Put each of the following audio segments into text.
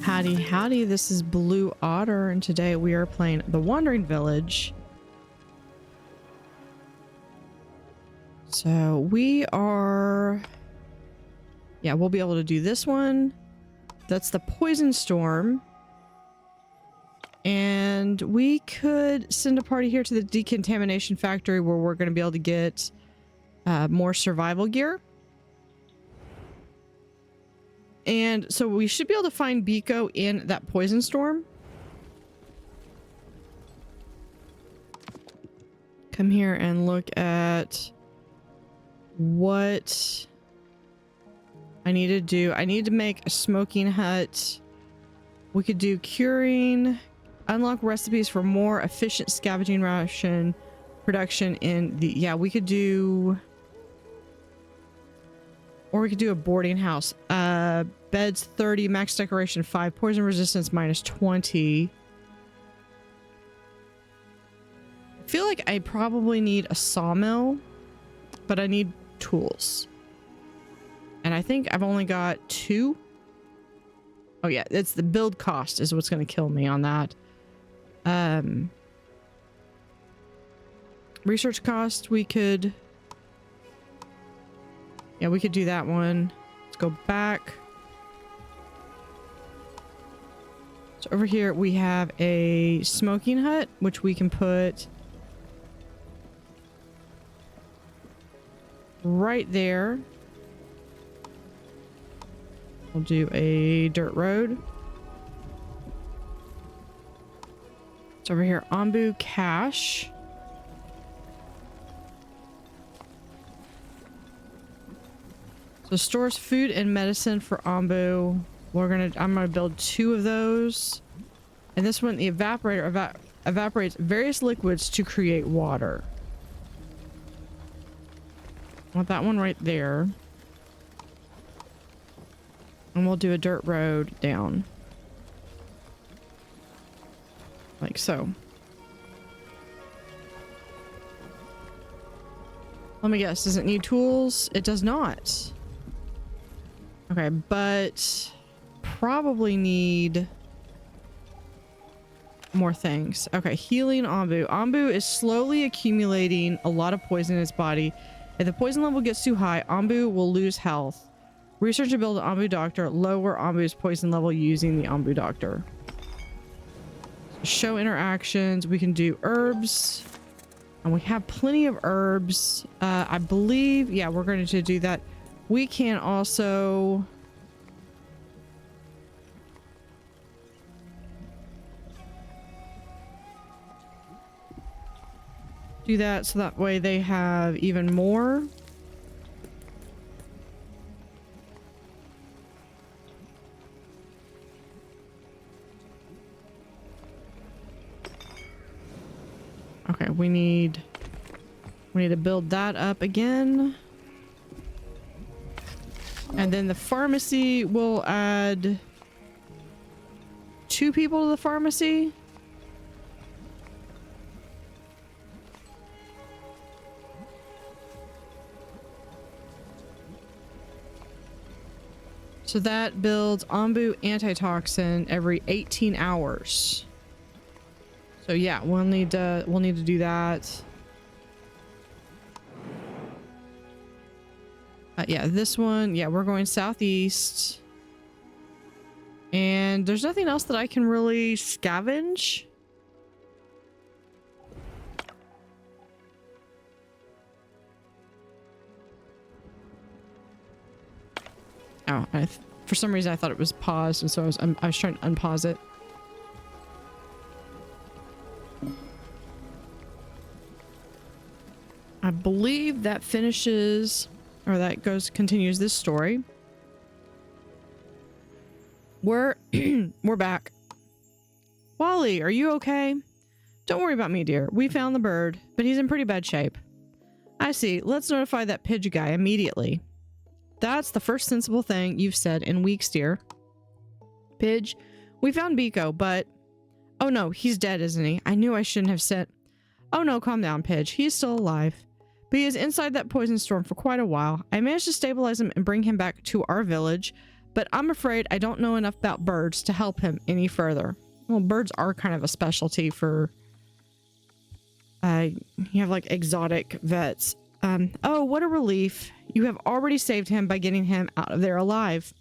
Howdy, howdy, this is Blue Otter, and today we are playing The Wandering Village. So we are... yeah, we'll be able to do this one. That's the Poison Storm. And we could send a party here to the Decontamination Factory where we're going to be able to get more survival gear. And so we should be able to find Biko in that Poison Storm. Come here and look at what I need to do. I need to make a smoking hut. We could do curing, unlock recipes for more efficient scavenging ration production in the... yeah, we could do... or we could do a boarding house. Beds 30, max decoration 5, poison resistance minus 20. I feel like I probably need a sawmill, but I need tools. And I think I've only got 2. Oh yeah, it's the build cost is what's going to kill me on that. Research cost, we could... yeah, we could do that one. Let's go back. So over here we have a smoking hut, which we can put right there. We'll do a dirt road. It's over here, Ombu Cache. So stores food and medicine for Ombu. I'm gonna build 2 of those. And this one, the evaporator evaporates various liquids to create water. I want that one right there. And we'll do a dirt road down. Like so. Let me guess, does it need tools? It does not. Okay, but probably need more things. Okay, healing Ombu. Ombu is slowly accumulating a lot of poison in its body. If the poison level gets too high, Ombu will lose health. Research and build an Ombu doctor. Lower Ombu's poison level using the Ombu doctor. Show interactions. We can do herbs. And we have plenty of herbs. I believe, yeah, we're going to do that. We can also do that so that way they have even more. Okay, we need to build that up again. And then the pharmacy will add 2 people to the pharmacy. So that builds Ombu antitoxin every 18 hours. So yeah, we'll need to do that. Yeah, this one, yeah, we're going southeast. And there's nothing else that I can really scavenge. Oh, for some reason I thought it was paused, and so I was trying to unpause it. I believe that finishes... or that continues this story. We're back. Wally, are you okay? Don't worry about me, dear. We found the bird, but he's in pretty bad shape. I see. Let's notify that Pidge guy immediately. That's the first sensible thing you've said in weeks, dear. Pidge, we found Biko, but... oh no, he's dead, isn't he? I knew I shouldn't have said... oh no, calm down, Pidge. He's still alive. But he is inside that poison storm for quite a while. I managed to stabilize him and bring him back to our village, but I'm afraid I don't know enough about birds to help him any further. Well, birds are kind of a specialty for, you have like exotic vets. Oh, what a relief. You have already saved him by getting him out of there alive.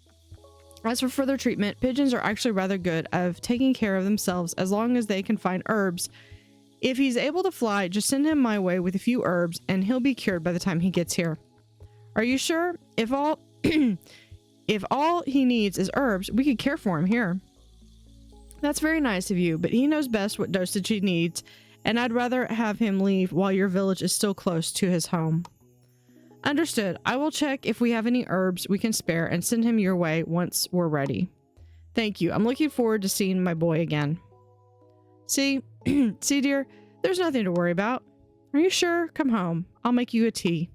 As for further treatment, pigeons are actually rather good at taking care of themselves as long as they can find herbs. If he's able to fly, just send him my way with a few herbs and he'll be cured by the time he gets here. Are you sure? If all if all he needs is herbs, we could care for him here. That's very nice of you, but he knows best what dosage he needs, and I'd rather have him leave while your village is still close to his home. Understood. I will check if we have any herbs we can spare and send him your way once we're ready. Thank you. I'm looking forward to seeing my boy again. See, dear, there's nothing to worry about. Are you sure? Come home. I'll make you a tea.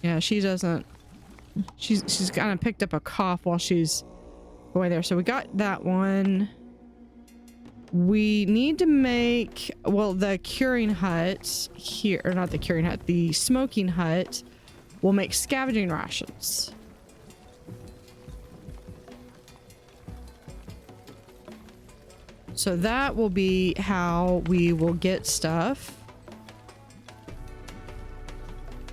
Yeah, she doesn't. She's kind of picked up a cough while she's going there. So we got that one. We need to make, well, the curing hut here, or not the curing hut, the smoking hut will make scavenging rations. So that will be how we will get stuff.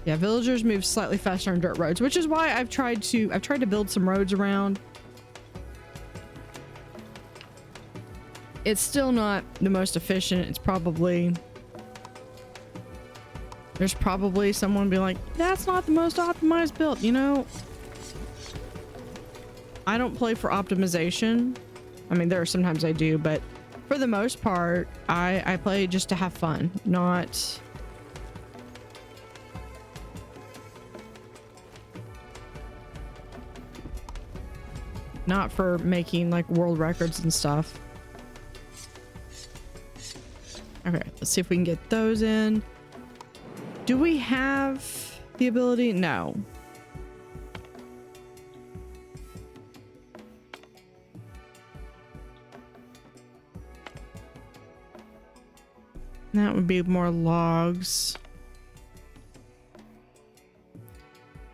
Yeah, villagers move slightly faster on dirt roads, which is why I've tried to build some roads around. It's still not the most efficient. It's probably, there's probably someone be like, that's not the most optimized build, you know? I don't play for optimization. I mean, there are sometimes I do, but for the most part, I play just to have fun, not for making like world records and stuff. Okay, let's see if we can get those in. Do we have the ability? No. That would be more logs.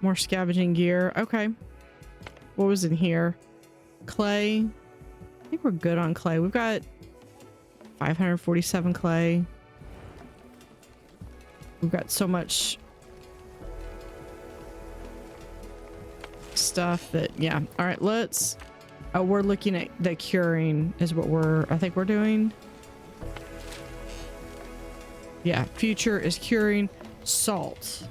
More scavenging gear. Okay. What was in here? Clay. I think we're good on clay. We've got 547 clay. We've got so much stuff that, yeah. All right, let's, oh, we're looking at the curing is what I think we're doing. Yeah, future is curing salt.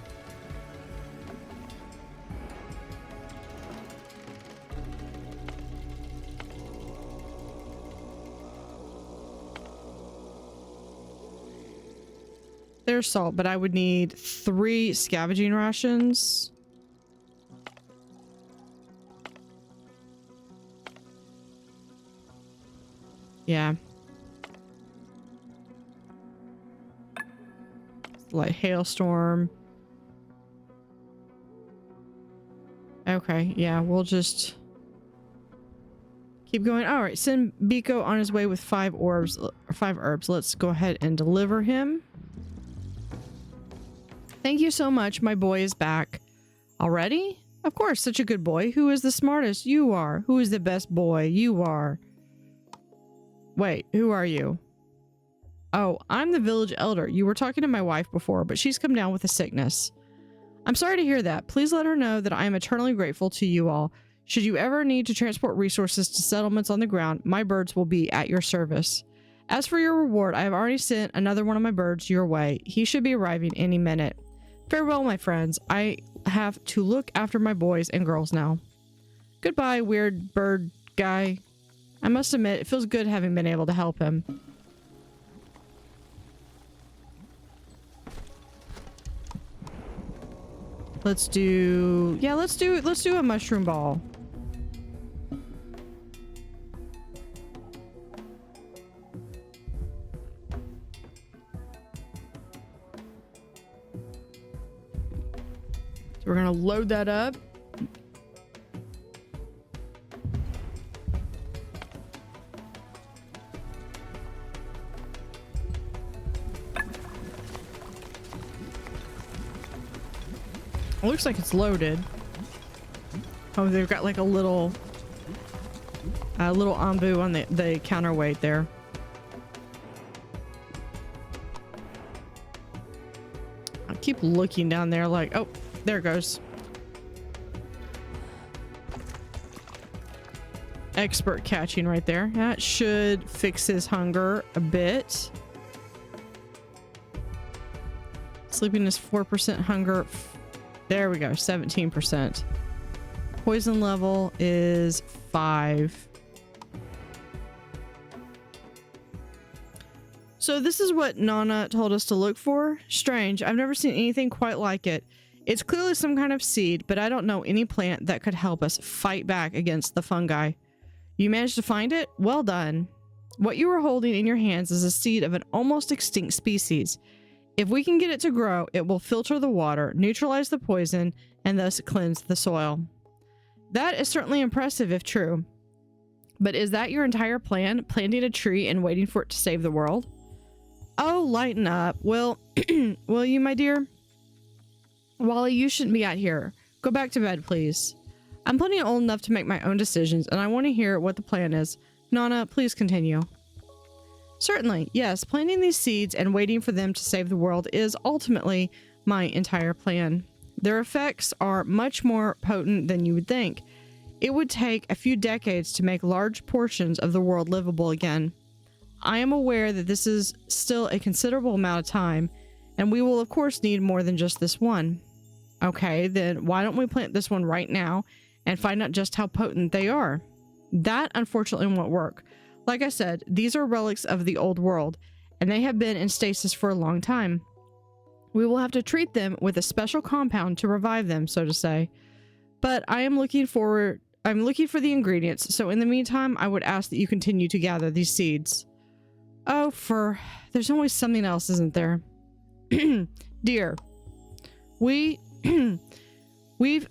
There's salt, but I would need 3 scavenging rations. Yeah. Light hailstorm. Okay, yeah, we'll just keep going. All right, send Biko on his way with 5 orbs or 5 herbs. Let's go ahead and deliver him. Thank you so much. My boy is back. Already? Of course, such a good boy. Who is the smartest? You are. Who is the best boy? You are. Wait, who are you? Oh, I'm the village elder. You were talking to my wife before, but she's come down with a sickness. I'm sorry to hear that. Please let her know that I am eternally grateful to you all. Should you ever need to transport resources to settlements on the ground, my birds will be at your service. As for your reward, I have already sent another one of my birds your way. He should be arriving any minute. Farewell, my friends. I have to look after my boys and girls now. Goodbye, weird bird guy. I must admit, it feels good having been able to help him. Let's do a mushroom ball. So we're gonna load that up. It looks like it's loaded. Oh, they've got like a little ombu on the counterweight there. I keep looking down there like, oh, there it goes. Expert catching right there. That should fix his hunger a bit. Sleepiness 4%, hunger. There we go, 17%. Poison level is 5. So this is what Nana told us to look for. Strange. I've never seen anything quite like it. It's clearly some kind of seed, but I don't know any plant that could help us fight back against the fungi. You managed to find it? Well done. What you are holding in your hands is a seed of an almost extinct species. If we can get it to grow, it will filter the water, neutralize the poison, and thus cleanse the soil. That is certainly impressive if true. But is that your entire plan? Planting a tree and waiting for it to save the world? Oh, lighten up. Well, will you, my dear? Wally, you shouldn't be out here. Go back to bed, please. I'm plenty old enough to make my own decisions, and I want to hear what the plan is. Nana, please continue. Certainly, yes. Planting these seeds and waiting for them to save the world is ultimately my entire plan. Their effects are much more potent than you would think. It would take a few decades to make large portions of the world livable again. I am aware that this is still a considerable amount of time, and we will of course need more than just this one. Okay, then why don't we plant this one right now and find out just how potent they are? That unfortunately won't work. Like I said, these are relics of the old world, and they have been in stasis for a long time. We will have to treat them with a special compound to revive them, so to say. But I'm looking for the ingredients, so in the meantime, I would ask that you continue to gather these seeds. Oh, there's always something else, isn't there? Dear, we've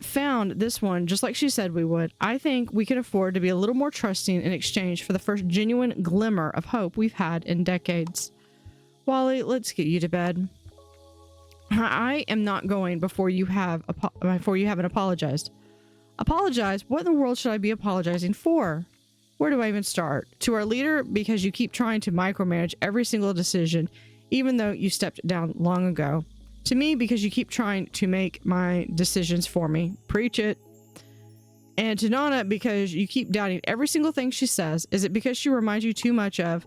found this one just like she said we would. I think we can afford to be a little more trusting in exchange for the first genuine glimmer of hope we've had in decades. Wally, let's get you to bed. I am not going before you haven't apologized. Apologize? What in the world should I be apologizing for? Where do I even start? To our leader, because you keep trying to micromanage every single decision, even though you stepped down long ago. To me, because you keep trying to make my decisions for me. Preach it. And to Nana, because you keep doubting every single thing she says. Is it because she reminds you too much of?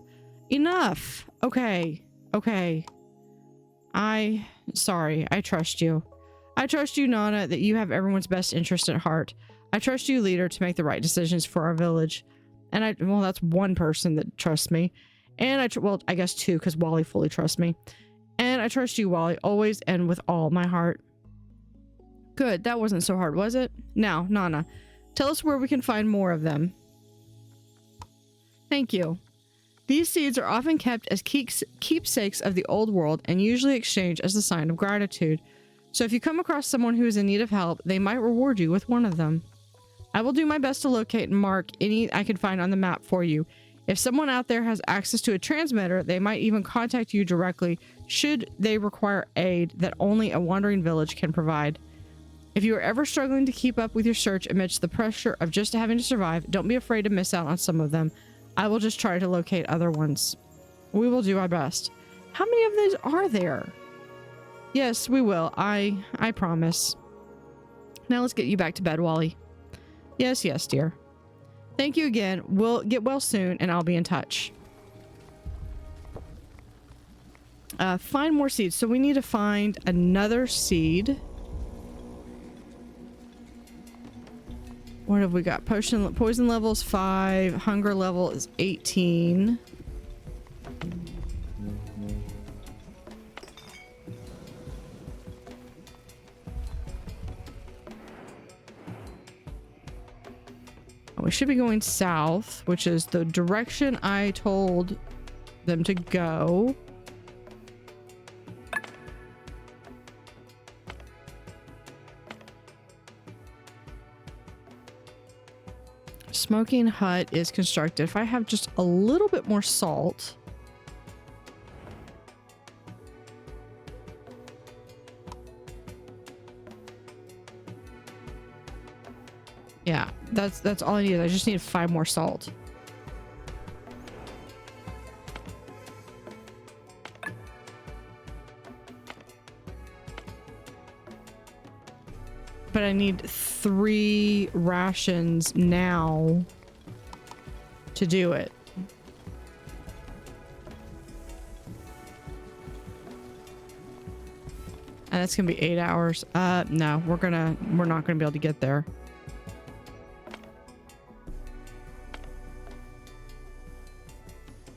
Enough. Okay. Sorry, I trust you. I trust you, Nana, that you have everyone's best interest at heart. I trust you, leader, to make the right decisions for our village. And well, that's one person that trusts me. And I guess two, because Wally fully trusts me. And I trust you, Wally, always and with all my heart. Good, that wasn't so hard, was it? Now, Nana, tell us where we can find more of them. Thank you. These seeds are often kept as keepsakes of the old world and usually exchanged as a sign of gratitude. So if you come across someone who is in need of help, they might reward you with one of them. I will do my best to locate and mark any I can find on the map for you. If someone out there has access to a transmitter, they might even contact you directly should they require aid that only a wandering village can provide. If you are ever struggling to keep up with your search amidst the pressure of just having to survive, don't be afraid to miss out on some of them. I will just try to locate other ones. We will do our best. How many of these are there? Yes, we will. I promise. Now let's get you back to bed, Wally. Yes, dear. Thank you again. We'll get well soon, and I'll be in touch. Find more seeds. So we need to find another seed. What have we got? Poison level is 5. Hunger level is 18. We should be going south, which is the direction I told them to go. Smoking hut is constructed. If I have just a little bit more salt. Yeah, That's all I need. I just need 5 more salt. But I need 3 rations now to do it. And that's gonna be 8 hours. No, we're not gonna be able to get there.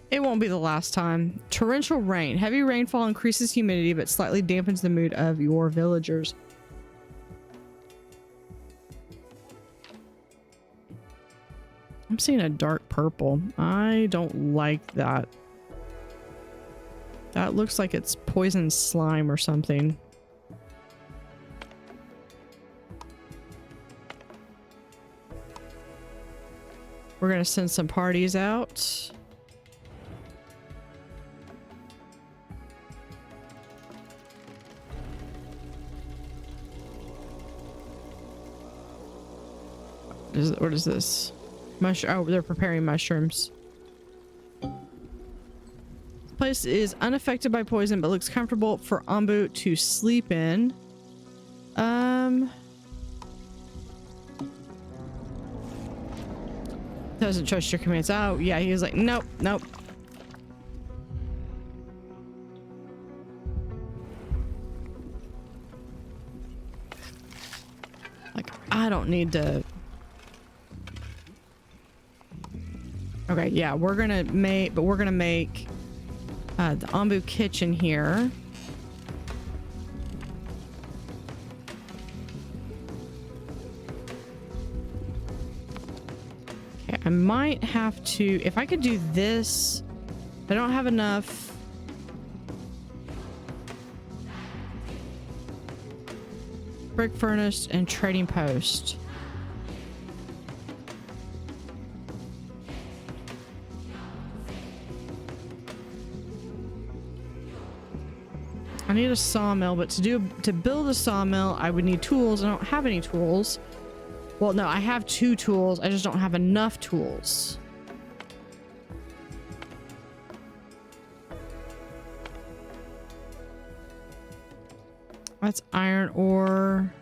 It won't be the last time. Torrential rain. Heavy rainfall increases humidity but slightly dampens the mood of your villagers. I'm seeing a dark purple. I don't like that. That looks like it's poison slime or something. We're gonna send some parties out. What is this? Oh, they're preparing mushrooms. This place is unaffected by poison, but looks comfortable for Ambu to sleep in. Doesn't trust your commands. Oh, yeah, he was like, nope, nope. Like, I don't need to. Okay, yeah, we're gonna make the Ambu kitchen here. Okay, I might have to, if I could do this, I don't have enough. Brick furnace and trading post. I need a sawmill, but to build a sawmill, I would need tools. I don't have any tools. Well, no, I have 2 tools. I just don't have enough tools. That's iron ore.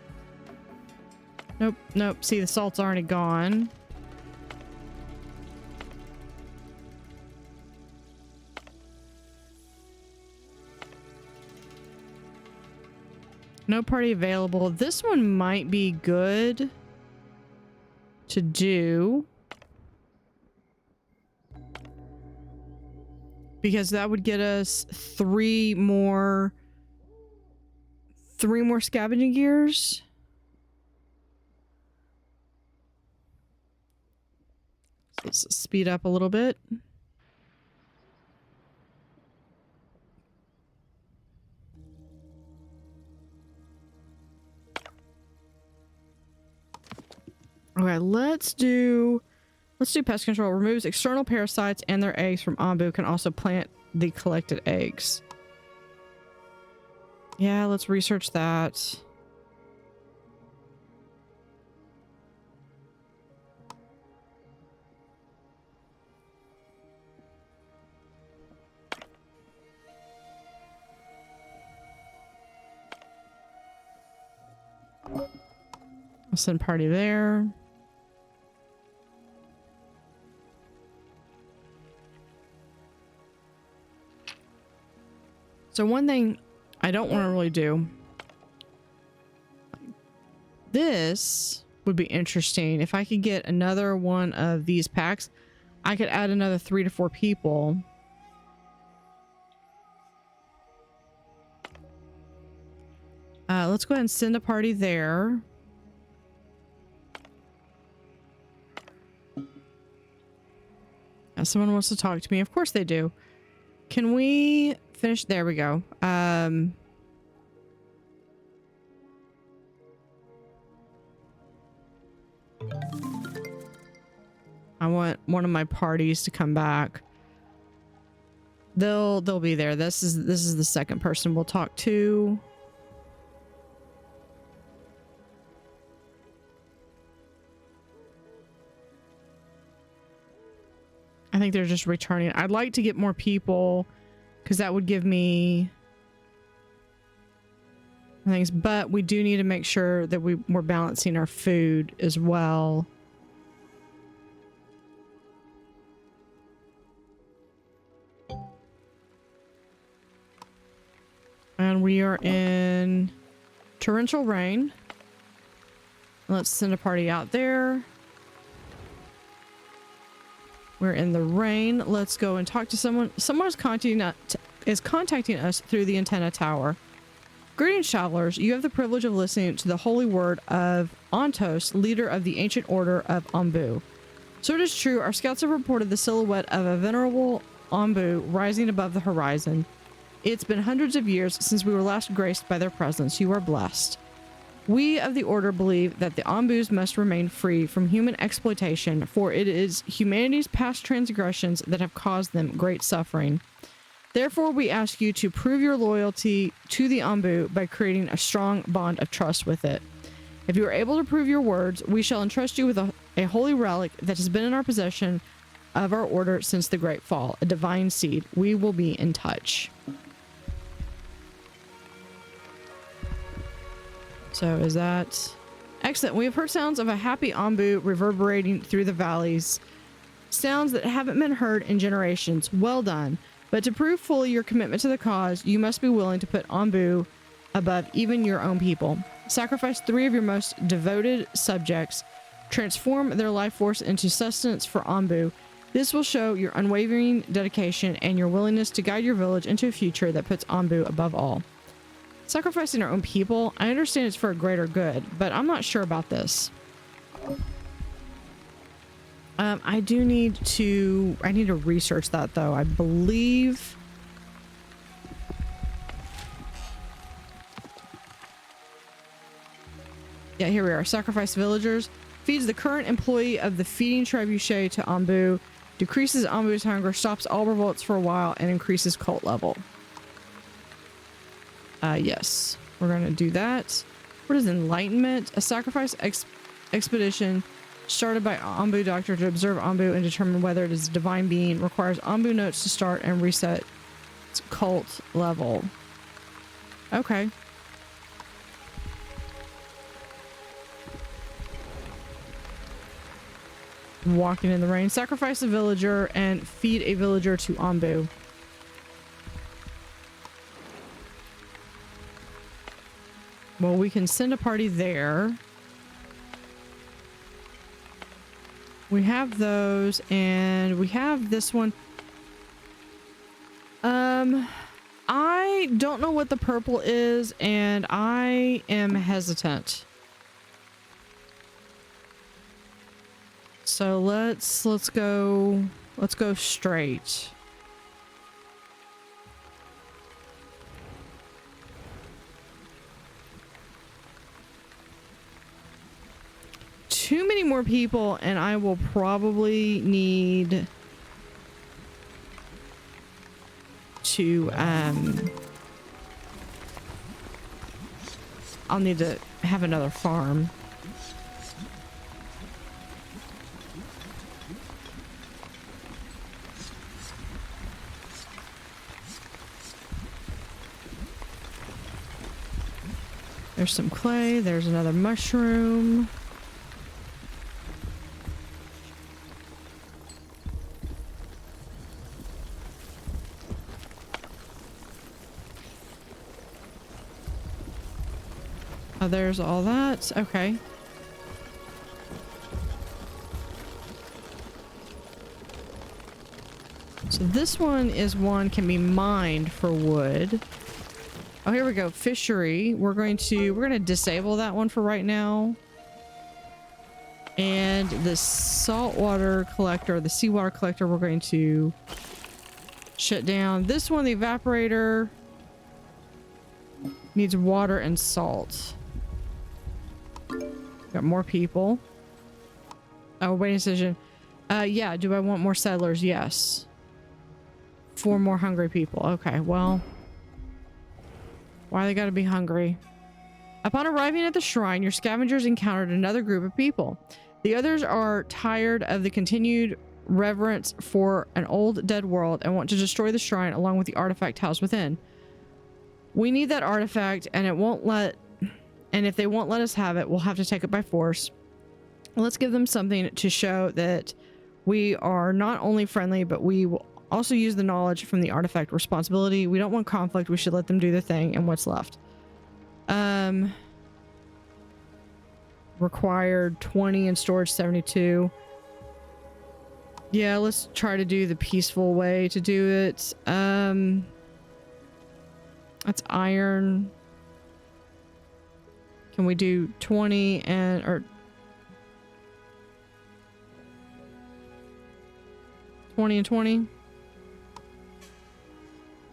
Nope, nope. See, the salt's already gone. No party available. This one might be good to do because that would get us 3 more scavenging gears. So let's speed up a little bit. Okay, let's do pest control. Removes external parasites and their eggs from Ambu. Can also plant the collected eggs. Yeah, let's research that. I'll send party there. So one thing I don't want to really do. This would be interesting. If I could get another one of these packs, I could add another 3 to 4 people. Let's go ahead and send a party there. Someone wants to talk to me. Of course they do. Can we finish? There we go. I want one of my parties to come back. They'll be there. This is the second person we'll talk to. think they're just returning. I'd like to get more people because that would give me things, but we do need to make sure that we're balancing our food as well. And we are in torrential rain. Let's send a party out there. We're in the rain. Let's go and talk to someone. Someone is contacting us through the antenna tower. Greetings, travelers. You have the privilege of listening to the holy word of Ontos, leader of the ancient order of Ombu. So it is true, our scouts have reported the silhouette of a venerable Ombu rising above the horizon. It's been hundreds of years since we were last graced by their presence. You are blessed. We of the Order believe that the Ombus must remain free from human exploitation, for it is humanity's past transgressions that have caused them great suffering. Therefore, we ask you to prove your loyalty to the Ombu by creating a strong bond of trust with it. If you are able to prove your words, we shall entrust you with a holy relic that has been in our possession of our Order since the Great Fall, a divine seed. We will be in touch. So is that excellent? We have heard sounds of a happy Ombu reverberating through the valleys. Sounds that haven't been heard in generations. Well done. But to prove fully your commitment to the cause, you must be willing to put Ombu above even your own people. Sacrifice 3 of your most devoted subjects. Transform their life force into sustenance for Ombu. This will show your unwavering dedication and your willingness to guide your village into a future that puts Ombu above all. Sacrificing our own people, I understand it's for a greater good, but I'm not sure about this. I need to research that though. I believe yeah, here we are. Sacrifice villagers. Feeds the current employee of the feeding trebuchet to Ombu. Decreases Ombu's hunger. Stops all revolts for a while and increases cult level. Yes, we're going to do that. What is enlightenment? A sacrifice expedition started by Ombu Doctor to observe Ombu and determine whether it is a divine being. Requires Ombu notes to start and reset its cult level. Okay. Walking in the rain. Sacrifice a villager and feed a villager to Ombu. Well, we can send a party there. We have those, and we have this one. I don't know what the purple is, and I am hesitant. So let's go straight. Too many more people, and I will probably need to I'll need to have another farm. There's some clay, there's another mushroom. Oh, there's all that. Okay. So this one can be mined for wood. Oh, here we go. Fishery. We're gonna disable that one for right now. And the saltwater collector, the seawater collector, we're going to shut down. This one, the evaporator, needs water and salt. Got more people. Oh, waiting decision. Yeah, do I want more settlers? Yes. 4 more hungry people. Okay, well. Why they gotta be hungry? Upon arriving at the shrine, your scavengers encountered another group of people. The others are tired of the continued reverence for an old dead world and want to destroy the shrine along with the artifact housed within. We need that artifact, and if they won't let us have it, we'll have to take it by force. Let's give them something to show that we are not only friendly, but we will also use the knowledge from the artifact responsibility. We don't want conflict. We should let them do their thing. And what's left? Required 20 and storage 72. Yeah, let's try to do the peaceful way to do it. That's iron. Can we do 20 or 20 and 20?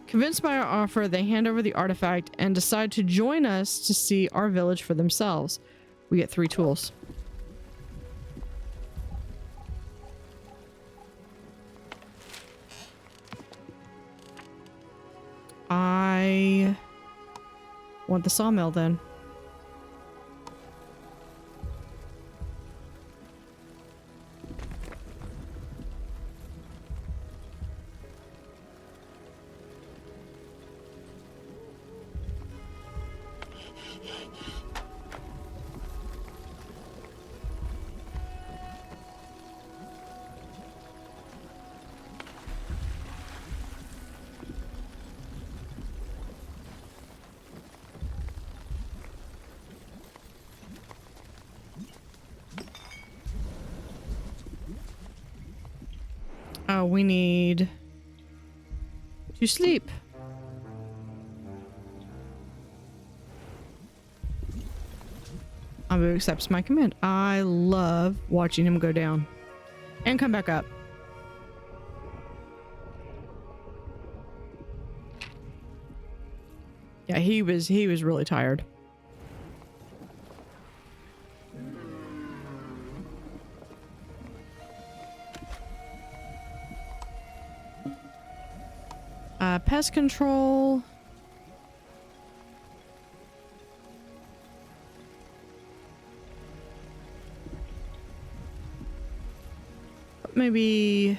Convinced by our offer, they hand over the artifact and decide to join us to see our village for themselves. We get 3 tools. I want the sawmill then. Oh, we need to sleep. Abu accepts my command. I love watching him go down and come back up. Yeah, he was really tired. Pest control. Maybe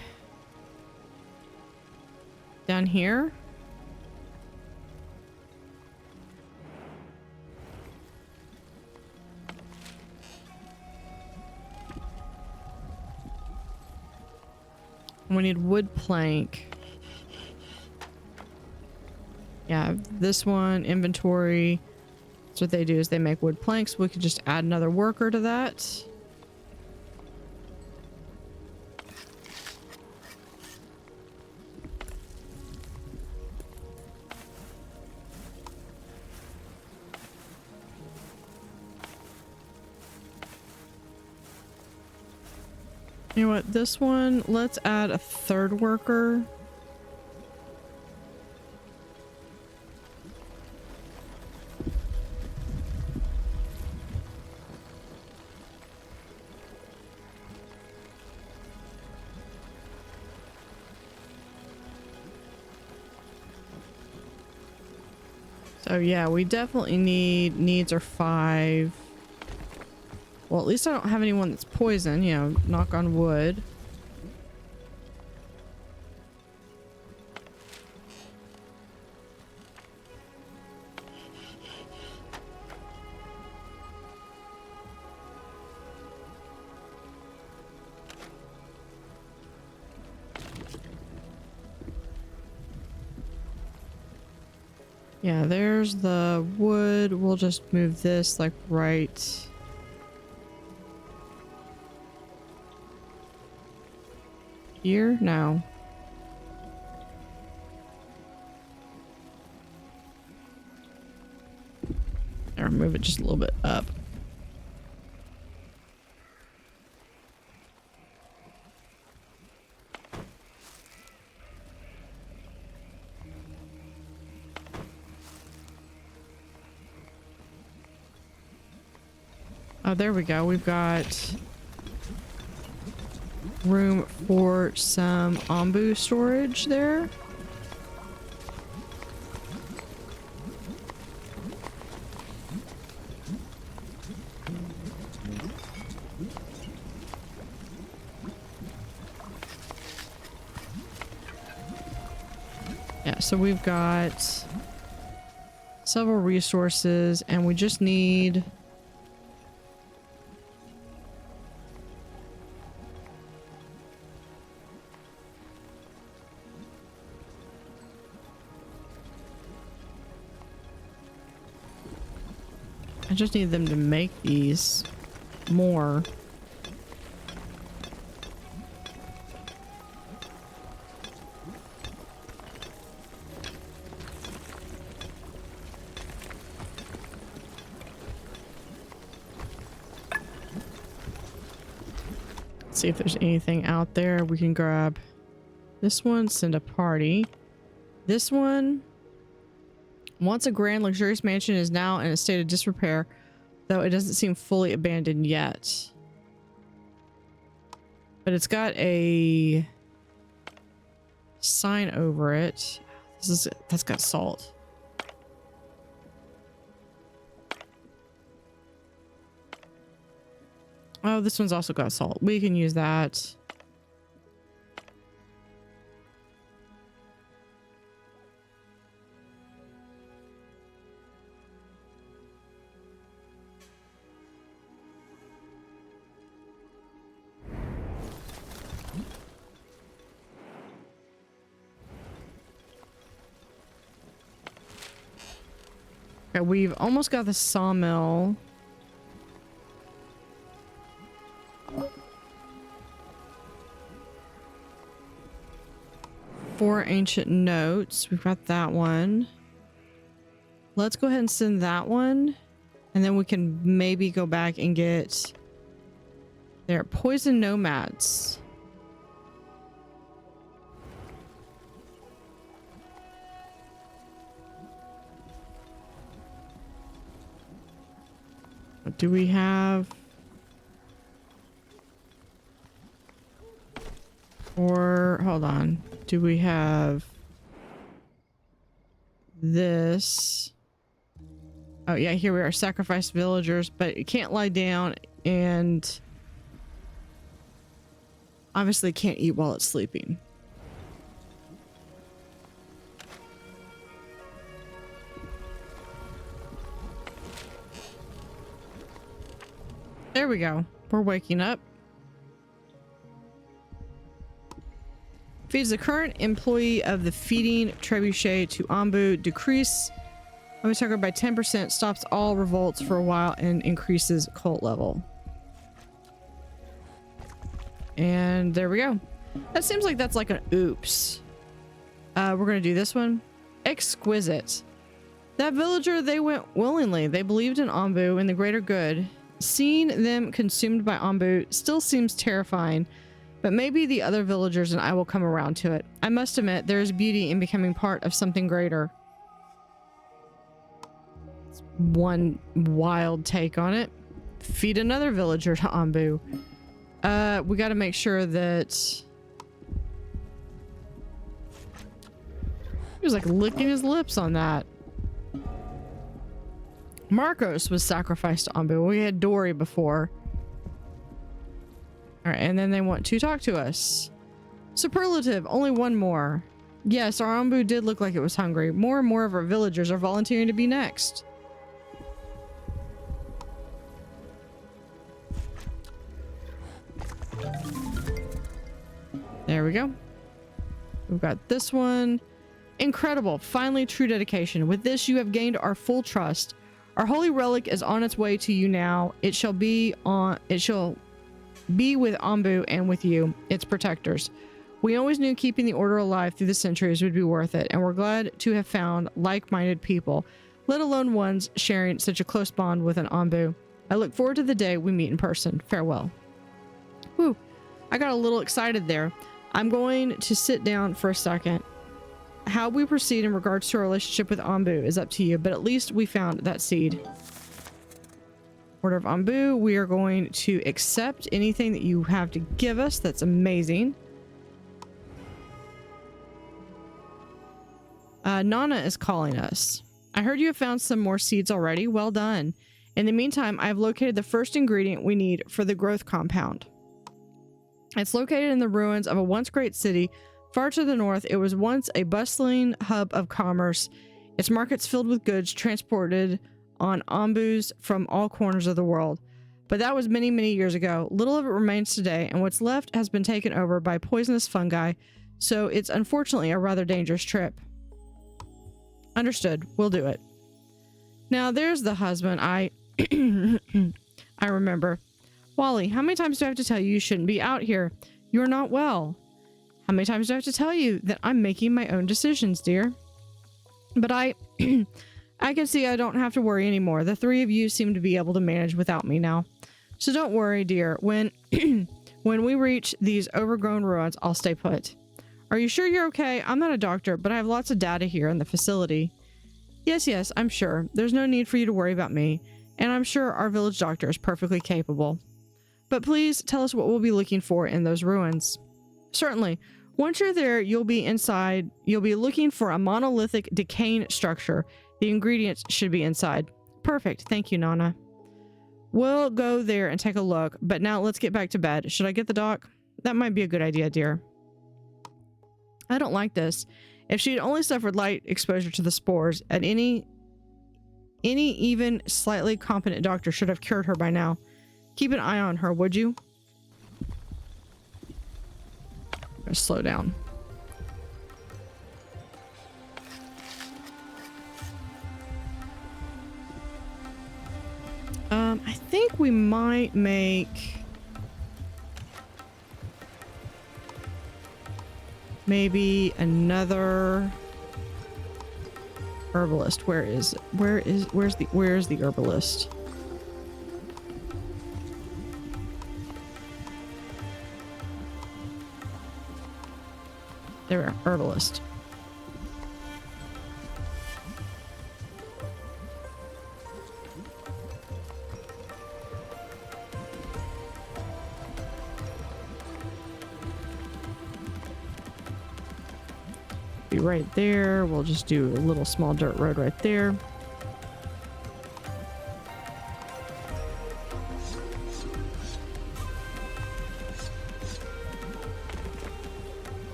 down here. We need wood plank. Yeah, this one, inventory. That's what they do, is they make wood planks. We could just add another worker to that. You know what, this one, let's add a 3rd worker. So yeah, we definitely needs are 5. Well, at least I don't have anyone that's poison, you know, knock on wood. Yeah, there's the wood. We'll just move this like right here now. Or move it just a little bit up. Oh, there we go. We've got room for some ombu storage there. Yeah, so we've got several resources and we just need I just need them to make these more. Let's see if there's anything out there we can grab. This one, send a party. This one, once a grand luxurious mansion is now in a state of disrepair, though it doesn't seem fully abandoned yet. But it's got a sign over it. That's got salt. Oh, this one's also got salt. We can use that. Okay, we've almost got the sawmill. Four ancient notes. We've got that one. Let's go ahead and send that one. And then we can maybe go back and get their poison nomads. What do we have? Or hold on. Do we have this? Oh yeah, here we are. Sacrifice villagers, but it can't lie down and obviously can't eat while it's sleeping. There we go. We're waking up. Feeds the current employee of the feeding trebuchet to Ambu. Decrease Attacker by 10%. Stops all revolts for a while and increases cult level. And there we go. That seems like that's like an oops. We're gonna do this one. Exquisite. That villager, they went willingly. They believed in Ambu and the greater good. Seeing them consumed by Ambu still seems terrifying, but maybe the other villagers and I will come around to it. I must admit, there is beauty in becoming part of something greater. It's one wild take on it. Feed another villager to Ambu. We got to make sure that he was like licking his lips on that. Marcos was sacrificed to Ambu. We had Dory before. All right, and then they want to talk to us. Superlative, only one more. Yes, our Ambu did look like it was hungry. More and more of our villagers are volunteering to be next. There we go. We've got this one. Incredible. Finally, true dedication. With this, you have gained our full trust. Our holy relic is on its way to you now. It shall be with Ambu and with you, its protectors. We always knew keeping the order alive through the centuries would be worth it, and we're glad to have found like-minded people, let alone ones sharing such a close bond with an Ambu. I look forward to the day we meet in person. Farewell. Whew. I got a little excited there. I'm going to sit down for a second. How we proceed in regards to our relationship with Ambu is up to you, but at least we found that seed. Order of Ambu, we are going to accept anything that you have to give us. That's amazing. Nana is calling us. I heard you have found some more seeds already. Well done. In the meantime, I have located the first ingredient we need for the growth compound. It's located in the ruins of a once great city Far to the north, it was once a bustling hub of commerce, its markets filled with goods transported on ombus from all corners of the world. But that was many, many years ago. Little of it remains today, and what's left has been taken over by poisonous fungi, so it's unfortunately a rather dangerous trip. Understood. We'll do it. Now, there's the husband I remember. Wally, how many times do I have to tell you shouldn't be out here? You're not well. How many times do I have to tell you that I'm making my own decisions, dear? But I can see I don't have to worry anymore. The three of you seem to be able to manage without me now. So don't worry, dear. When we reach these overgrown ruins, I'll stay put. Are you sure you're okay? I'm not a doctor, but I have lots of data here in the facility. Yes, I'm sure. There's no need for you to worry about me, and I'm sure our village doctor is perfectly capable. But please tell us what we'll be looking for in those ruins. Certainly. Once you're there, you'll be inside. You'll be looking for a monolithic decaying structure. The ingredients should be inside. Perfect. Thank you, Nana. We'll go there and take a look, but now let's get back to bed. Should I get the doc? That might be a good idea, dear. I don't like this. If she'd only suffered light exposure to the spores, and any even slightly competent doctor should have cured her by now. Keep an eye on her, would you? I'm gonna slow down. I think we might make maybe another herbalist. Where's the herbalist? There we are, herbalist. Be right there. We'll just do a little small dirt road right there.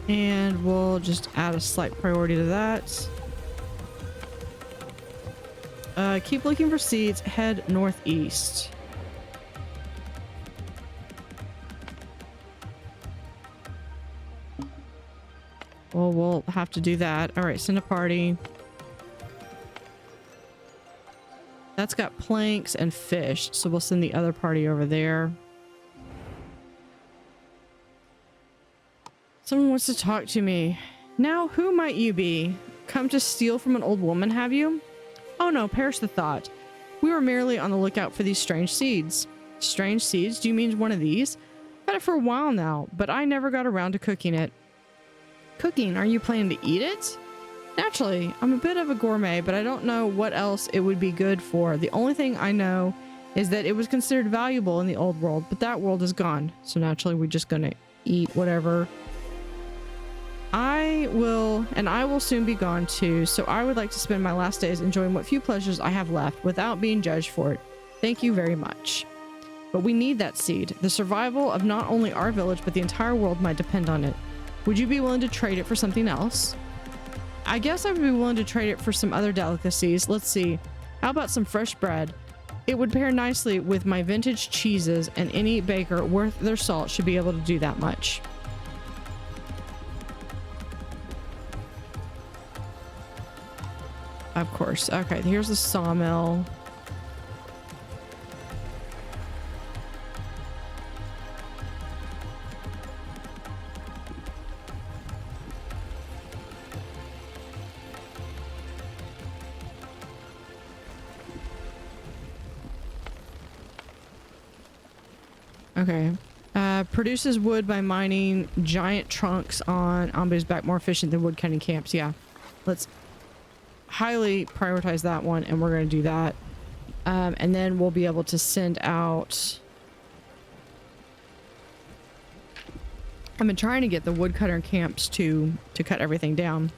And we'll just add a slight priority to that. Keep looking for seeds. Head northeast. Well, we'll have to do that. All right, send a party. That's got planks and fish, so we'll send the other party over there. Someone wants to talk to me. Now, who might you be? Come to steal from an old woman, have you? Oh no, perish the thought. We were merely on the lookout for these strange seeds. Strange seeds? Do you mean one of these? I've had it for a while now, but I never got around to cooking it. Cooking? Are you planning to eat it? Naturally, I'm a bit of a gourmet, but I don't know what else it would be good for. The only thing I know is that it was considered valuable in the old world, but that world is gone. So naturally, we're just gonna eat whatever. I will soon be gone too, so I would like to spend my last days enjoying what few pleasures I have left without being judged for it. Thank you very much. But we need that seed. The survival of not only our village, but the entire world might depend on it. Would you be willing to trade it for something else? I guess I would be willing to trade it for some other delicacies. Let's see. How about some fresh bread? It would pair nicely with my vintage cheeses, and any baker worth their salt should be able to do that much. Of course. Okay, here's the sawmill. Okay. Produces wood by mining giant trunks on Ambu's back, more efficient than wood cutting camps. Yeah. Let's highly prioritize that one, and we're going to do that. And then we'll be able to send out... I've been trying to get the woodcutter camps to cut everything down.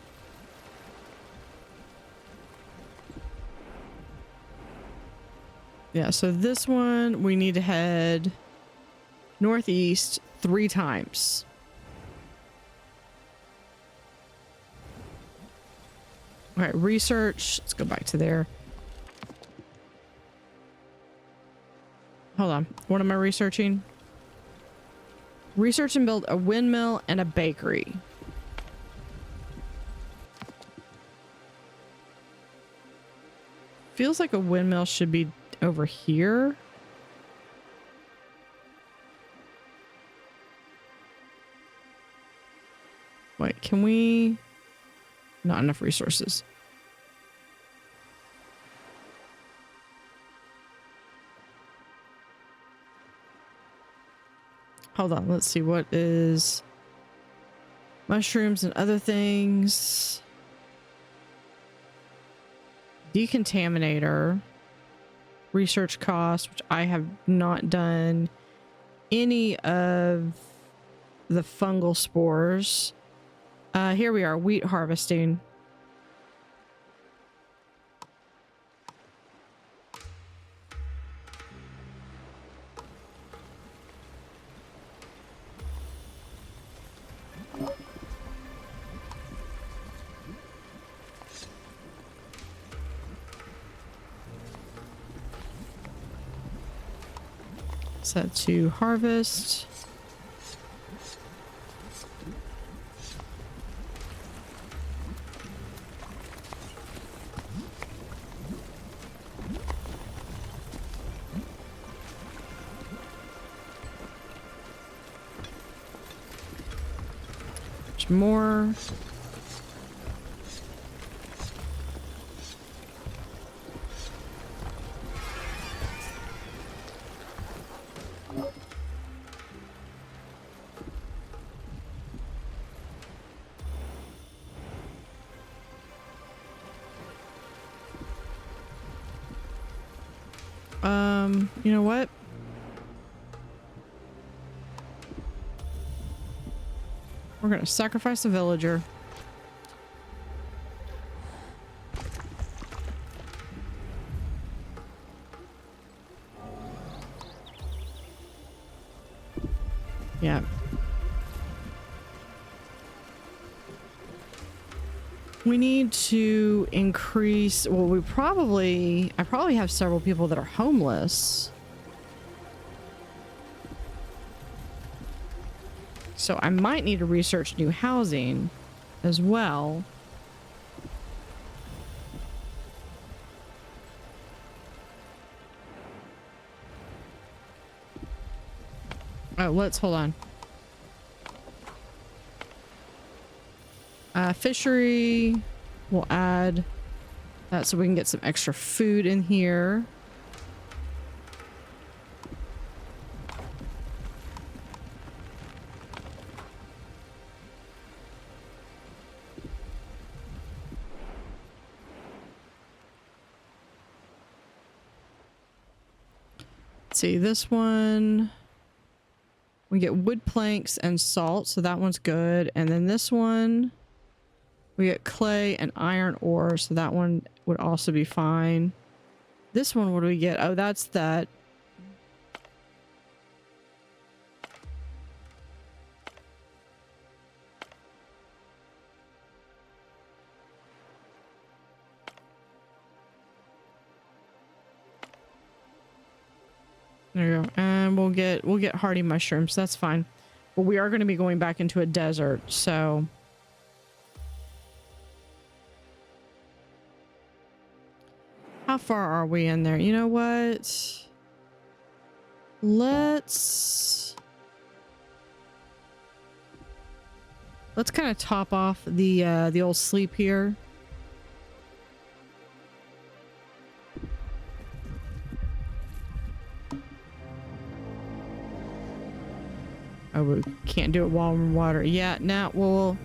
Yeah, so this one, we need to head northeast 3 times. All right, research. Let's go back to there. Hold on. What am I researching? Research and build a windmill and a bakery. Feels like a windmill should be over here. Wait, can we? Not enough resources. Hold on, let's see what is mushrooms and other things. Decontaminator. Research cost, which I have not done any of the fungal spores. Here we are, wheat harvesting. Set to harvest. There's more. You know what? We're gonna sacrifice a villager. Yeah. We need to increase, well, I probably have several people that are homeless. So I might need to research new housing as well. Oh, hold on. Fishery, we'll add that so we can get some extra food in here. Let's see, this one, we get wood planks and salt, so that one's good. And then this one, we get clay and iron ore, so that one would also be fine. This one, what do we get? Oh, that's that. There you go. And we'll get hardy mushrooms. That's fine. But we are going to be going back into a desert, so how far are we in there? You know what? Let's kind of top off the old sleep here. Oh, we can't do it while we're in water. Yeah, now we'll...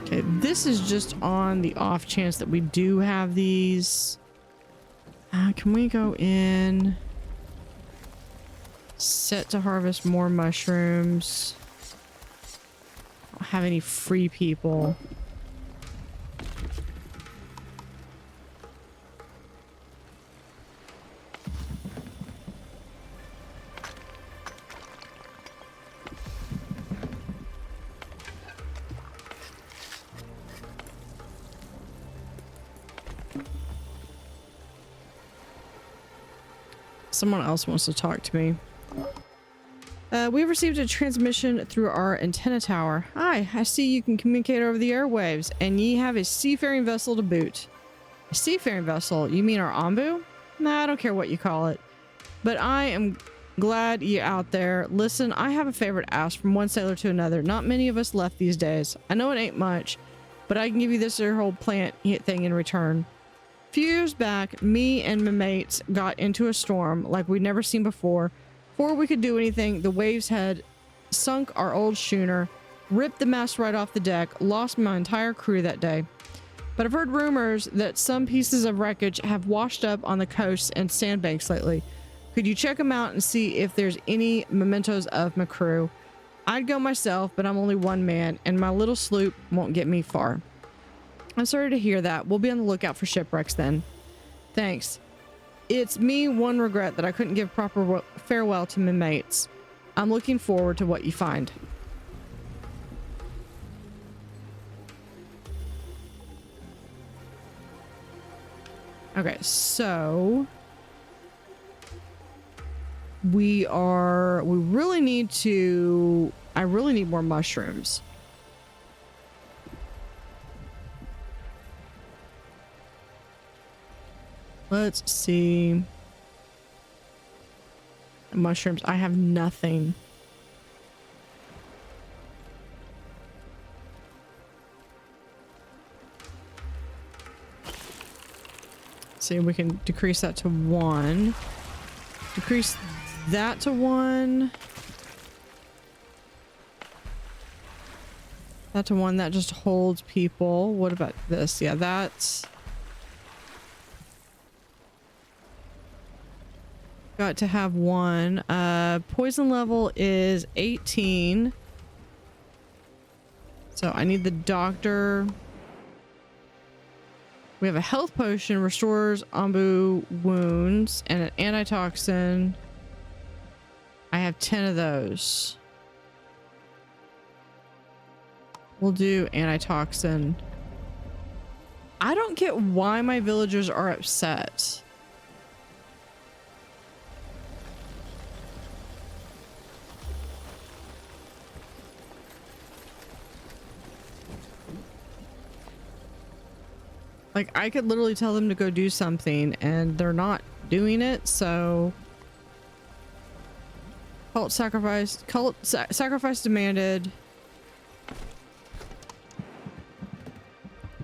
Okay, this is just on the off chance that we do have these. Can we go in? Set to harvest more mushrooms. Don't have any free people. Someone else wants to talk to me. We received a transmission through our antenna tower. Hi, I see you can communicate over the airwaves, and ye have a seafaring vessel to boot. A seafaring vessel? You mean our ombu? Nah, I don't care what you call it. But I am glad you out there. Listen, I have a favor to ask from one sailor to another. Not many of us left these days. I know it ain't much, but I can give you this here whole plant thing in return. A few years back, me and my mates got into a storm like we'd never seen before. Before we could do anything, the waves had sunk our old schooner, ripped the mast right off the deck, lost my entire crew that day. But I've heard rumors that some pieces of wreckage have washed up on the coasts and sandbanks lately. Could you check them out and see if there's any mementos of my crew? I'd go myself, but I'm only one man, and my little sloop won't get me far. I'm sorry to hear that. We'll be on the lookout for shipwrecks then. Thanks. It's me one regret that I couldn't give proper farewell to my mates. I'm looking forward to what you find. Okay, so we really need to, I really need more mushrooms. Let's see. Mushrooms. I have nothing. See, we can decrease that to 1. Decrease that to 1. That to 1. That just holds people. What about this? Yeah, that's... Got to have 1. Poison level is 18. So I need the doctor. We have a health potion, restores ombu wounds, and an antitoxin. I have 10 of those. We'll do antitoxin. I don't get why my villagers are upset. Like, I could literally tell them to go do something and they're not doing it, so... Cult sacrifice demanded.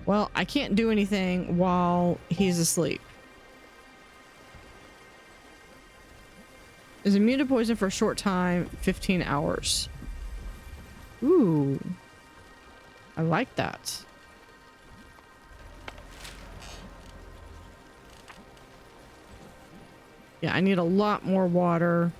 Well, I can't do anything while he's asleep. Is immune to poison for a short time, 15 hours. Ooh. I like that. Yeah, I need a lot more water.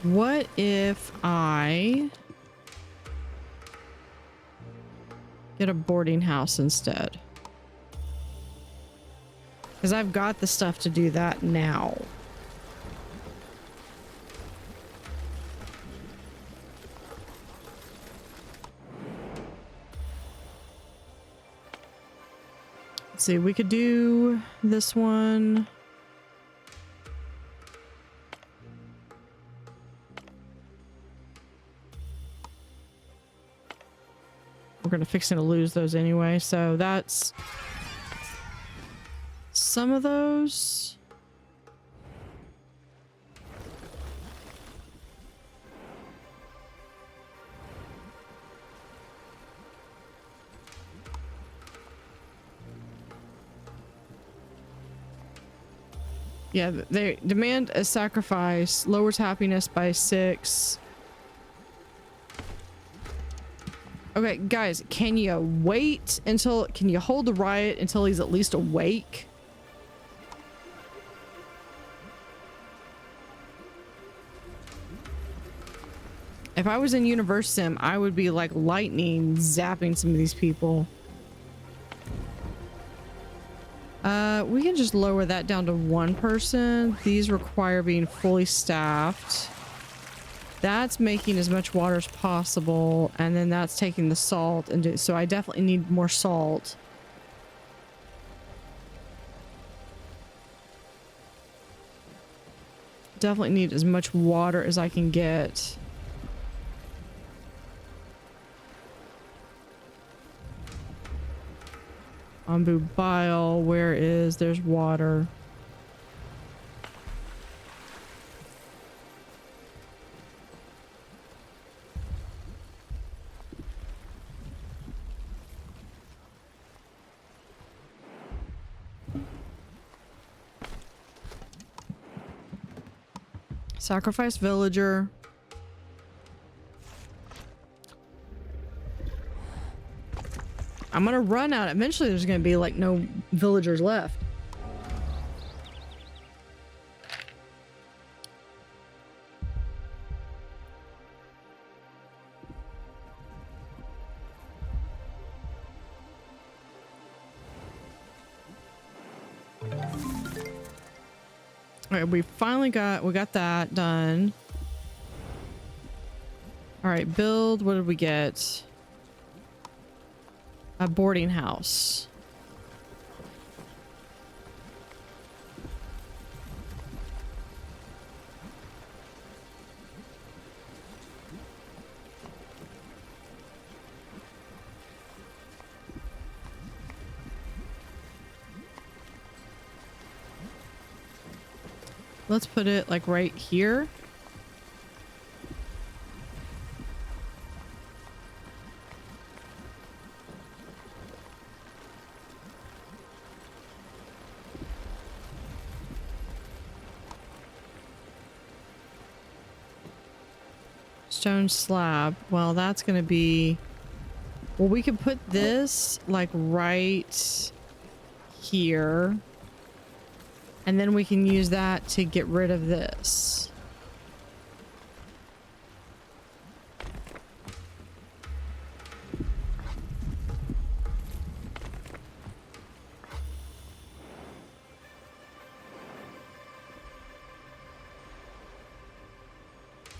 What if I get a boarding house instead? Because I've got the stuff to do that now. Let's see, we could do this one. We're gonna fixing to lose those anyway, so that's some of those. Yeah, they demand a sacrifice, lowers happiness by 6. Okay, guys, can you wait until, can you hold the riot until he's at least awake? If I was in Universe Sim, I would be like lightning zapping some of these people. We can just lower that down to 1 person. These require being fully staffed. That's making as much water as possible, and then that's taking the salt, and so I definitely need more salt. Definitely need as much water as I can get. Bamboo bile, where is, there's water. Sacrifice villager. I'm gonna run out. Eventually there's gonna be like no villagers left. All right, we got that done. All right, build, what did we get? A boarding house. Let's put it like right here. Stone slab. Well, that's gonna be... Well, we could put this like right here. And then we can use that to get rid of this.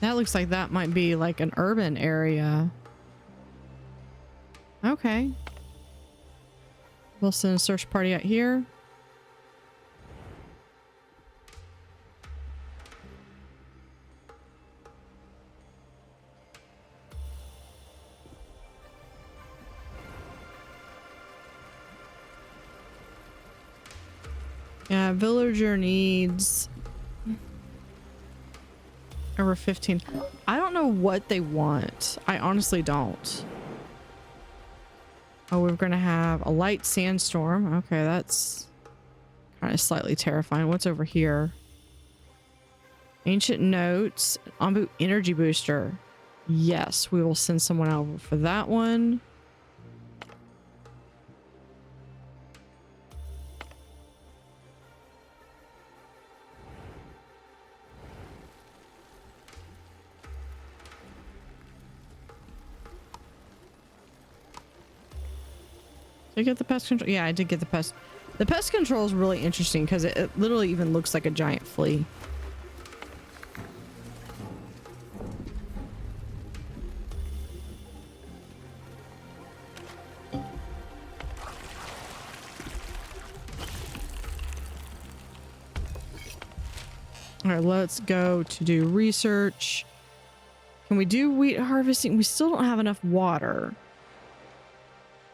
That looks like that might be like an urban area. Okay. We'll send a search party out here. Yeah, villager needs over 15. I don't know what they want. I honestly don't. Oh, we're gonna have a light sandstorm. Okay, that's kind of slightly terrifying. What's over here? Ancient notes. Ombu energy booster. Yes, we will send someone over for that one. Did I get the pest control? Yeah, I did get the pest. The pest control is really interesting because it literally even looks like a giant flea. All right, let's go to do research. Can we do wheat harvesting? We still don't have enough water.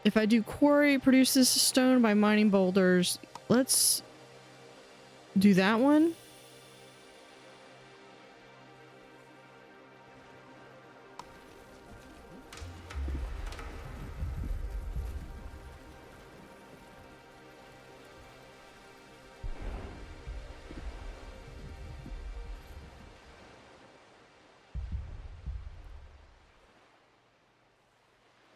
If I do quarry, produces stone by mining boulders. Let's do that one.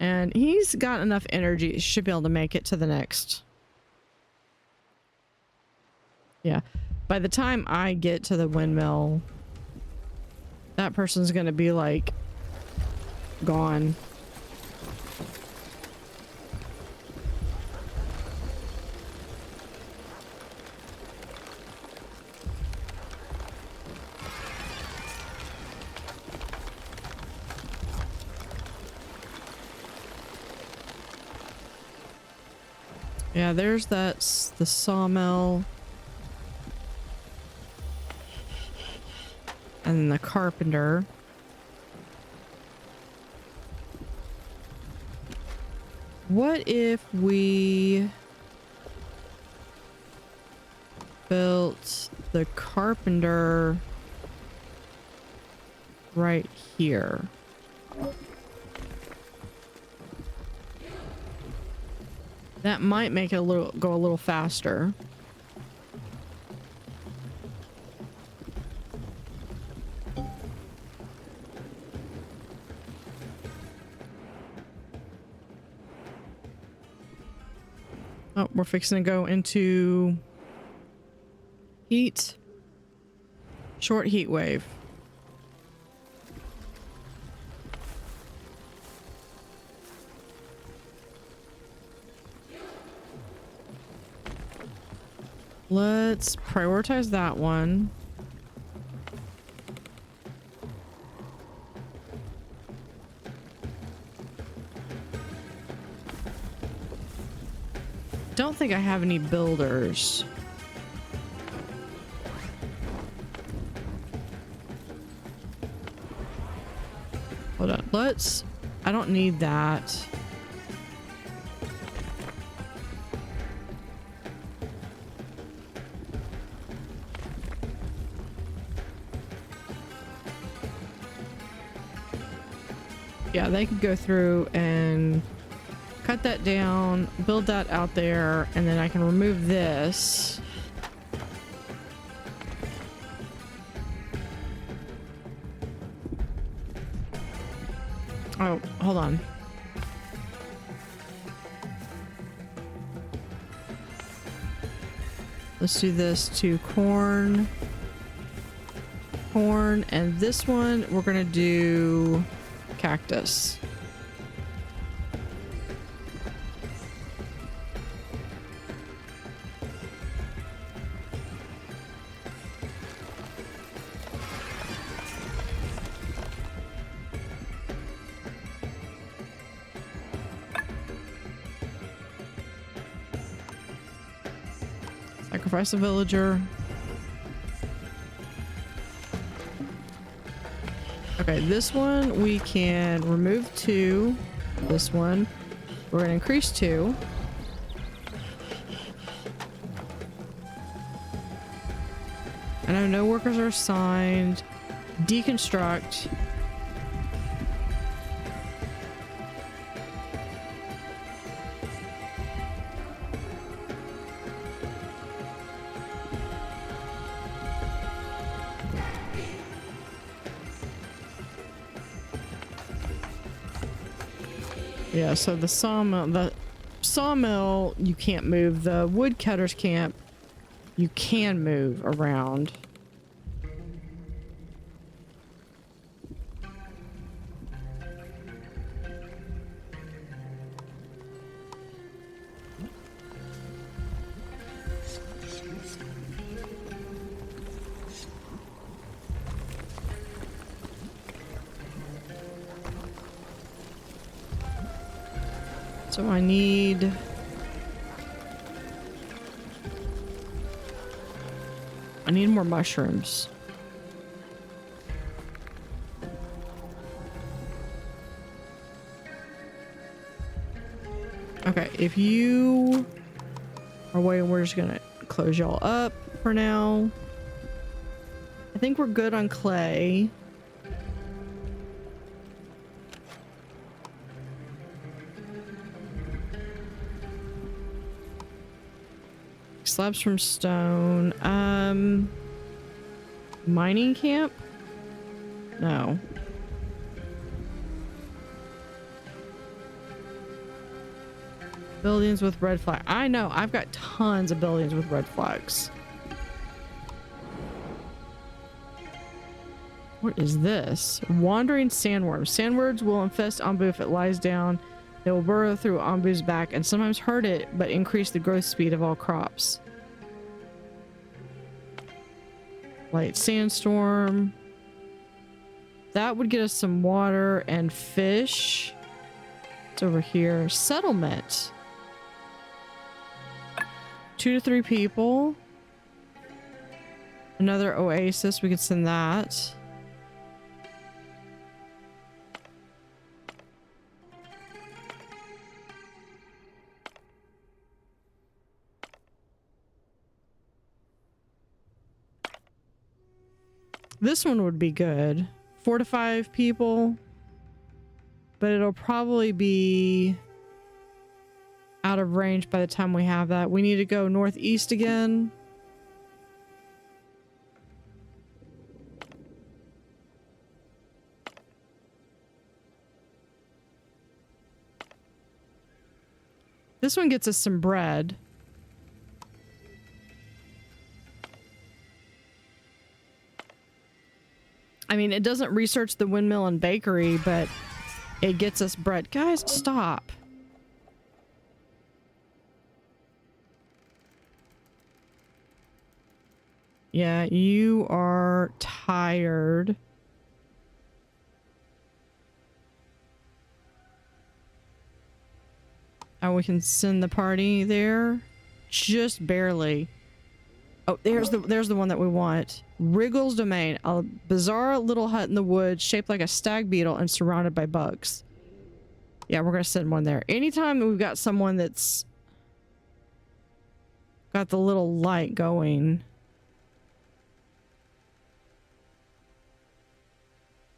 And he's got enough energy. Should be able to make it to the next. Yeah. By the time I get to the windmill, that person's going to be like gone. Yeah, there's the sawmill. And the carpenter. What if we built the carpenter right here? That might make it go a little faster. Oh, we're fixing to go into heat. Short heat wave. Let's prioritize that one. Don't think I have any builders. Hold on. I don't need that. Yeah, they could go through and cut that down, build that out there, and then I can remove this. Oh, hold on. Let's do this to corn, and this one we're gonna do cactus. Sacrifice a villager. Okay, this one we can remove 2. This one we're going to increase 2. I know no workers are assigned. Deconstruct. Yeah, so the sawmill you can't move. The woodcutter's camp you can move around. So I need more mushrooms. Okay, if you are waiting, we're just gonna close y'all up for now. I think we're good on clay. Slabs from stone. Mining camp? No. Buildings with red flag. I know, I've got tons of buildings with red flags. What is this? Wandering sandworms. Sandworms will infest Ombu if it lies down. They will burrow through Ombu's back and sometimes hurt it, but increase the growth speed of all crops. Light sandstorm. That would get us some water and fish. It's over here. Settlement. 2 to 3 people. Another oasis. We could send that. This one would be good. 4 to 5 people. But it'll probably be out of range by the time we have that. We need to go northeast again. This one gets us some bread. I mean, it doesn't research the windmill and bakery, but it gets us bread. Guys, stop. Yeah, you are tired. Oh, we can send the party there. Just barely. Oh, there's the one that we want. Wriggle's Domain, a bizarre little hut in the woods shaped like a stag beetle and surrounded by bugs. Yeah, we're gonna send one there. Anytime we've got someone that's got the little light going.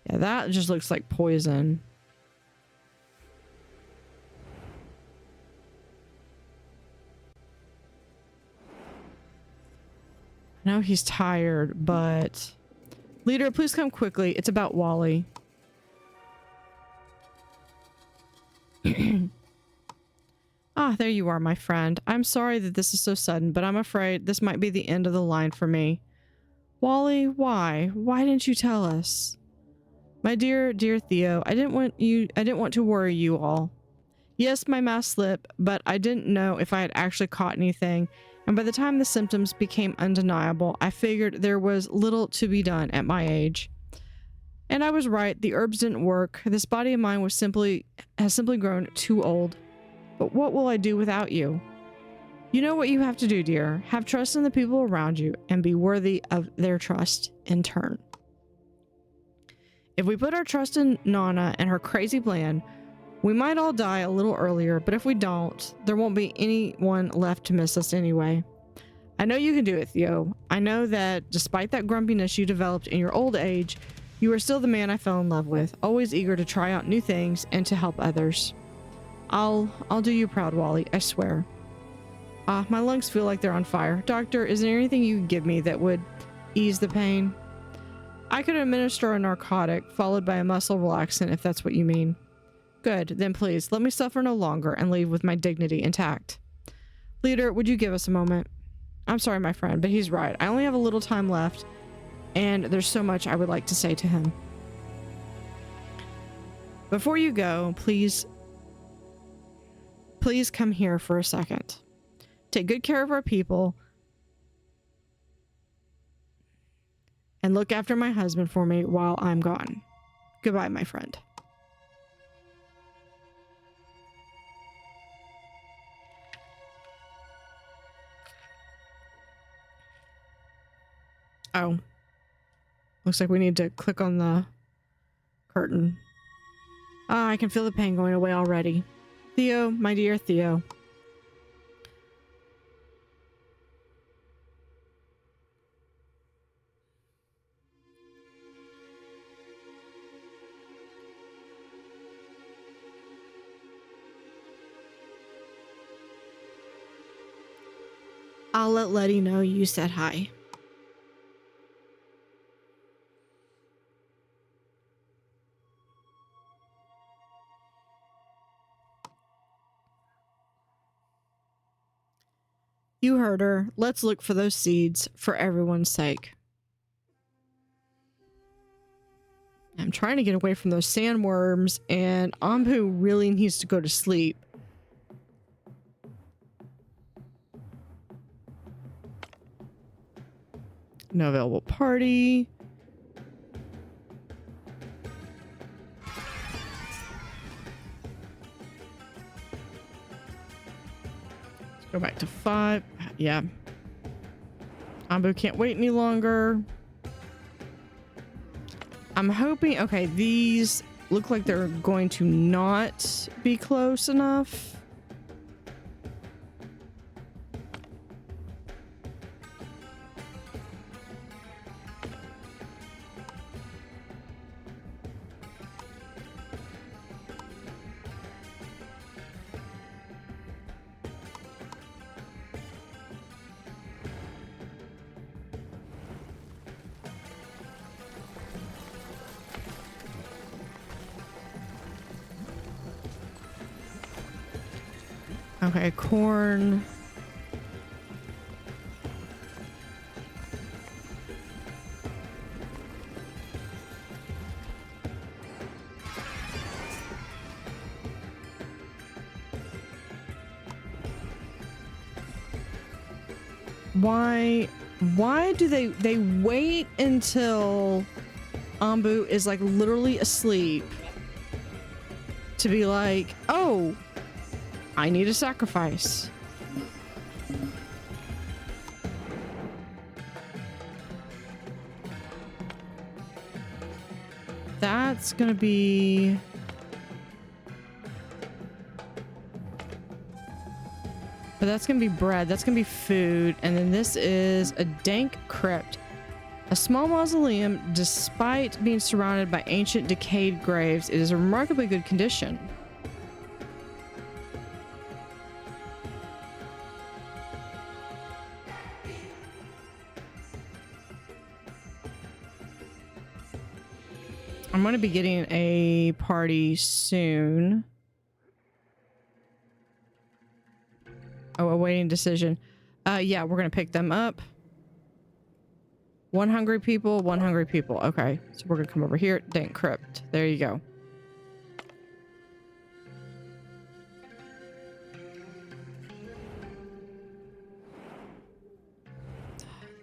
Yeah, that just looks like poison. I know he's tired, but... Leader, please come quickly. It's about Wally. Ah, there you are, my friend. I'm sorry that this is so sudden, but I'm afraid this might be the end of the line for me. Wally, why? Why didn't you tell us? My dear, dear Theo, I didn't want to worry you all. Yes, my mask slipped, but I didn't know if I had actually caught anything. And by the time the symptoms became undeniable, I figured there was little to be done at my age. And I was right, the herbs didn't work. This body of mine has simply grown too old. But what will I do without you? You know what you have to do, dear. Have trust in the people around you and be worthy of their trust in turn. If we put our trust in Nana and her crazy plan, we might all die a little earlier, but if we don't, there won't be anyone left to miss us anyway. I know you can do it, Theo. I know that despite that grumpiness you developed in your old age, you are still the man I fell in love with, always eager to try out new things and to help others. I'll do you proud, Wally, I swear. Ah, my lungs feel like they're on fire. Doctor, is there anything you could give me that would ease the pain? I could administer a narcotic, followed by a muscle relaxant, if that's what you mean. Good, then please, let me suffer no longer and leave with my dignity intact. Leader, would you give us a moment? I'm sorry, my friend, but he's right. I only have a little time left, and there's so much I would like to say to him. Before you go, please come here for a second. Take good care of our people, and look after my husband for me while I'm gone. Goodbye, my friend. Oh. Looks like we need to click on the curtain. Ah, I can feel the pain going away already. Theo, my dear Theo. I'll let Letty know you said hi. You heard her. Let's look for those seeds for everyone's sake. I'm trying to get away from those sandworms, and Ambu really needs to go to sleep. No available party. Let's go back to 5. Yeah. Ambu can't wait any longer. I'm hoping... Okay, these look like they're going to not be close enough. Okay, corn. Why do they wait until Ambu is like literally asleep to be like, oh, I need a sacrifice. That's gonna be... But that's gonna be bread, that's gonna be food, and then this is a dank crypt. A small mausoleum, despite being surrounded by ancient decayed graves, it is in remarkably good condition. I'm going to be getting a party soon. Oh, awaiting decision. Yeah, we're going to pick them up. One hungry people, one hungry people. Okay, so we're going to come over here. Dank crypt. There you go.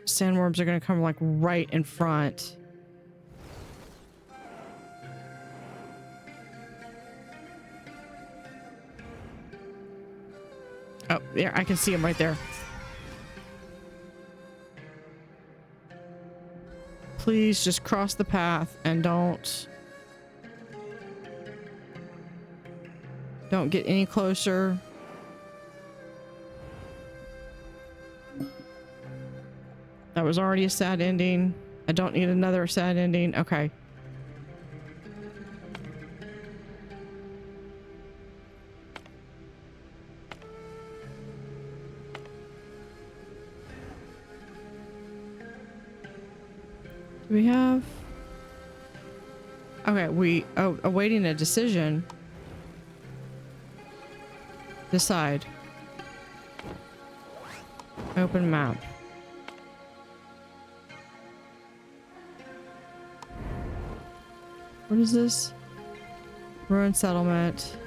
Sandworms are going to come like right in front. Oh, yeah, I can see him right there. Please just cross the path and don't get any closer. That was already a sad ending. I don't need another sad ending. Okay. We have... Okay, awaiting a decision. Decide. Open map. What is this? Ruined settlement.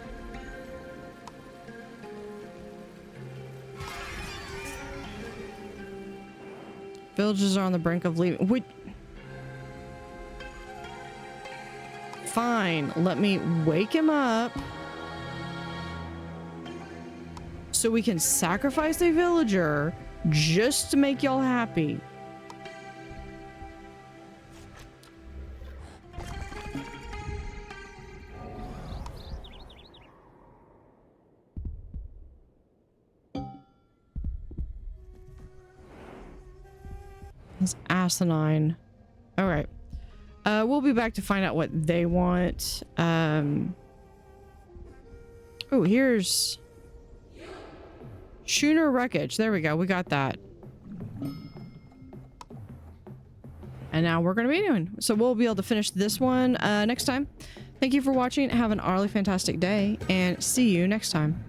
Villagers are on the brink of leaving. Wait. Fine, let me wake him up so we can sacrifice a villager just to make y'all happy. That's asinine. All right. We'll be back to find out what they want. Oh, here's schooner wreckage. There we go. We got that. And now we're going to be doing. So we'll be able to finish this one next time. Thank you for watching. Have an utterly fantastic day and see you next time.